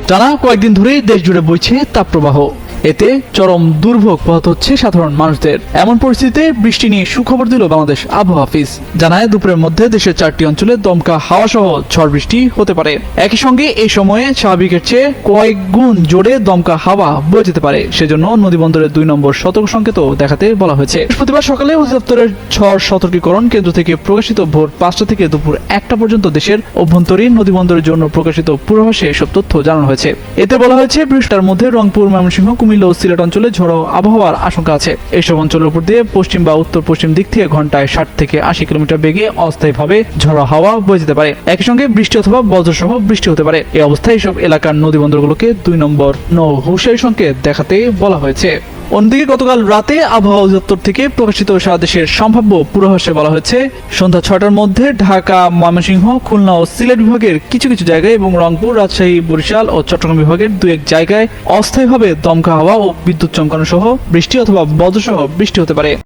টানা কয়েকদিন ধরেই দেশ জুড়ে বইছে তাপপ্রবাহ। এতে চরম দুর্ভোগ পোহাতে হচ্ছে সাধারণ মানুষদের। এমন পরিস্থিতিতে বৃষ্টি নিয়ে সুখবর দিল বাংলাদেশ আবহাওয়া অফিস। জানায় দুপুরের মধ্যে দেশের 4টি অঞ্চলে দমকা হাওয়া সহ ঝড় বৃষ্টি হতে পারে। একই সঙ্গে এই সময়ে স্বাভাবিকের চেয়ে কয়েক গুণ জোরে দমকা হাওয়া বয়ে যেতে পারে। সেজন্য নদীবন্দরের 2 নম্বর সতর্ক সংকেতও দেখাতে বলা হয়েছে। বৃহস্পতিবার সকালে অধিদপ্তরের ঝড় সতর্কীকরণ কেন্দ্র থেকে প্রকাশিত ভোর 5টা থেকে দুপুর 1টা পর্যন্ত দেশের অভ্যন্তরীণ নদীবন্দরের জন্য প্রকাশিত পূর্বাভাসে এসব তথ্য জানানো হয়েছে। এতে বলা হয়েছে বৃষ্টির মধ্যে রংপুর, ময়মনসিংহ, কুমিল্লা ও সিলেট অঞ্চলে ঝড়ো আবহাওয়ার আশঙ্কা আছে। এসব অঞ্চলের উপর দিয়ে পশ্চিম বা উত্তর পশ্চিম দিক থেকে ঘন্টায় 60 থেকে 80 কিলোমিটার বেগে অস্থায়ীভাবে ঝড়ো হাওয়া বয়ে যেতে পারে। একই সঙ্গে বৃষ্টি অথবা বজ্রসহ বৃষ্টি হতে পারে। এই অবস্থায় এসব এলাকার নদীবন্দরগুলোকে 2 নম্বর হুঁশিয়ারি সংকেত দেখাতে বলা হয়েছে। অন্যদিকে গতকাল রাতে আবহাওয়া অধিদপ্তর থেকে প্রকাশিত সারা দেশের সম্ভাব্য পূর্বাভাসে বলা হয়েছে সন্ধ্যা 6টার মধ্যে ঢাকা, ময়মনসিংহ, খুলনা ও সিলেট বিভাগের কিছু কিছু জায়গায় এবং রংপুর, রাজশাহী, বরিশাল ও চট্টগ্রাম বিভাগের 2-1 জায়গায় অস্থায়ীভাবে দমকা হাওয়া ও বিদ্যুৎ চমকানো সহ বৃষ্টি অথবা বজ্রসহ বৃষ্টি হতে পারে।